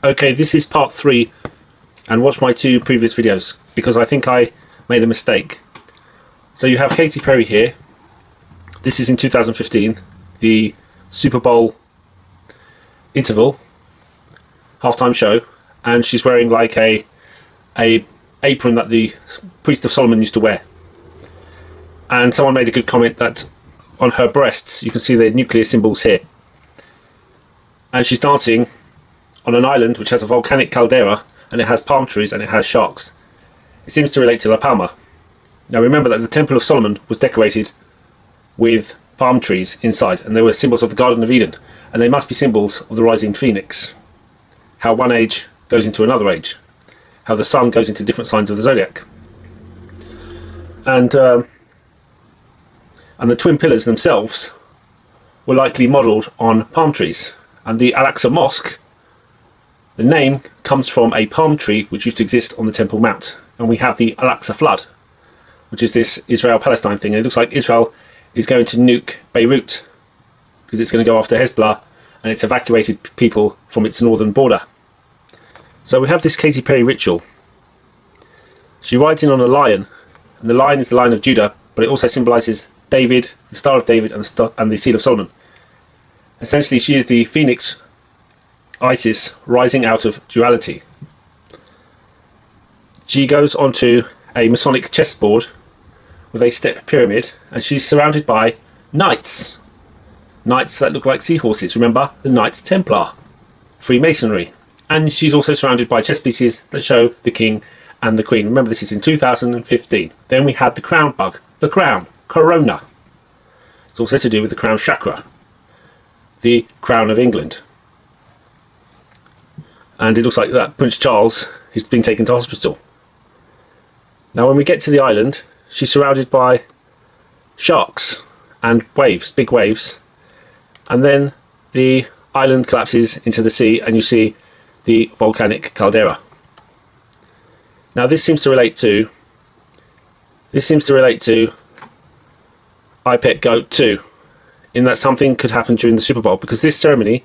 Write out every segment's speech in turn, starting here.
Okay, this is part 3, and watch my 2 previous videos because I think I made a mistake. So you have Katy Perry here. This is in 2015, the Super Bowl interval halftime show, and she's wearing like a apron that the priest of Solomon used to wear. And someone made a good comment that on her breasts you can see the nuclear symbols here. And she's dancing on an island which has a volcanic caldera, and it has palm trees and it has sharks. It seems to relate to La Palma. Now remember that the Temple of Solomon was decorated with palm trees inside, and they were symbols of the Garden of Eden, and they must be symbols of the rising phoenix. How one age goes into another age. How the sun goes into different signs of the zodiac. And the twin pillars themselves were likely modelled on palm trees. And the Al-Aqsa Mosque, the name comes from a palm tree which used to exist on the Temple Mount. And we have the Al-Aqsa flood, which is this Israel-Palestine thing. And it looks like Israel is going to nuke Beirut because it's going to go after Hezbollah, and it's evacuated people from its northern border. So we have this Katy Perry ritual. She rides in on a lion, and the lion is the Lion of Judah, but it also symbolises David, the Star of David, and the Seal of Solomon. Essentially, she is the Phoenix, Isis, rising out of duality. She goes onto a Masonic chessboard with a step pyramid, and she's surrounded by knights. Knights that look like seahorses. Remember, the Knights Templar, Freemasonry. And she's also surrounded by chess pieces that show the king and the queen. Remember, this is in 2015. Then we had the crown bug, the crown, corona. It's also to do with the crown chakra, the crown of England. And it looks like that Prince Charles is being taken to hospital. Now when we get to the island, she's surrounded by sharks and waves, big waves. And then the island collapses into the sea, and you see the volcanic caldera. Now this seems to relate to I Pet Goat 2, in that something could happen during the Super Bowl, because this ceremony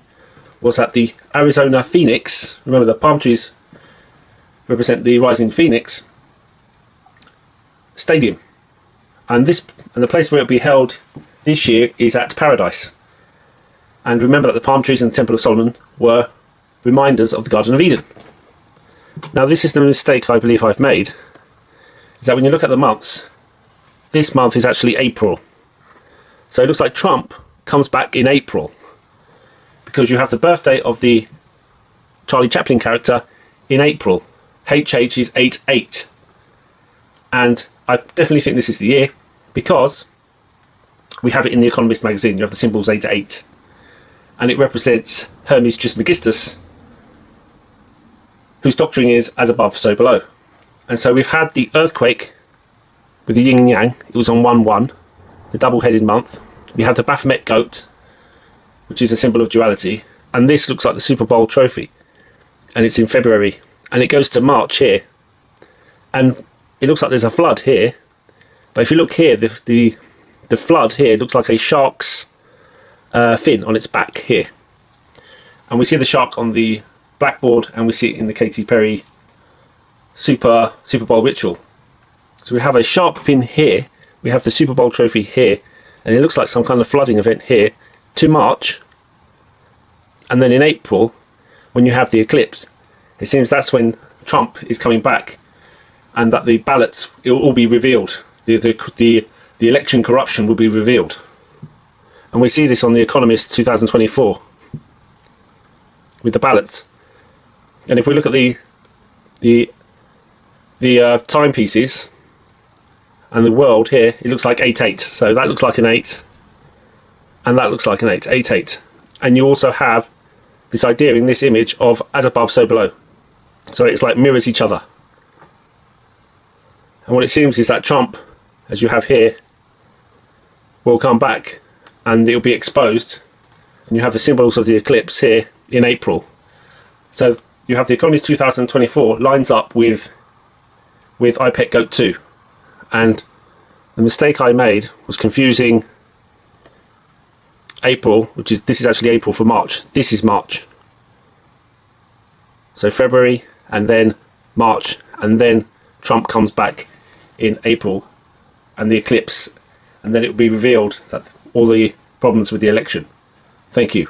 was at the Arizona Phoenix. Remember, the palm trees represent the rising phoenix stadium, and the place where it will be held this year is at Paradise. And remember that the palm trees in the Temple of Solomon were reminders of the Garden of Eden. Now this is the mistake I believe I've made, is that when you look at the months, this month is actually April. So it looks like Trump comes back in April, because you have the birthday of the Charlie Chaplin character in April. HH is 88. And I definitely think this is the year, because we have it in the Economist magazine. You have the symbols 88. And it represents Hermes Trismegistus, whose doctrine is as above, so below. And so we've had the earthquake with the yin and yang. It was on 1-1, the double-headed month. We have the Baphomet goat, which is a symbol of duality. And this looks like the Super Bowl trophy. And it's in February. And it goes to March here. And it looks like there's a flood here. But if you look here, the flood here looks like a shark's fin on its back here. And we see the shark on the blackboard, and we see it in the Katy Perry Super Bowl ritual. So we have a shark fin here, we have the Super Bowl trophy here, and it looks like some kind of flooding event here to March. And then in April, when you have the eclipse, it seems that's when Trump is coming back, and that the ballots, it will all be revealed. The election corruption will be revealed. And we see this on The Economist 2024 with the ballots. And if we look at the timepieces and the world here, it looks like 88. So that looks like an 8, and that looks like an 8, 8-8. And you also have this idea in this image of as above, so below. So it's like mirrors each other. And what it seems is that Trump, as you have here, will come back, and it will be exposed, and you have the symbols of the eclipse here in April. So you have the Economist 2024 lines up with I Pet Goat 2, and the mistake I made was confusing April, this is actually April for March. This is March. So February, and then March, and then Trump comes back in April, and the eclipse, and then it will be revealed that all the problems with the election. Thank you.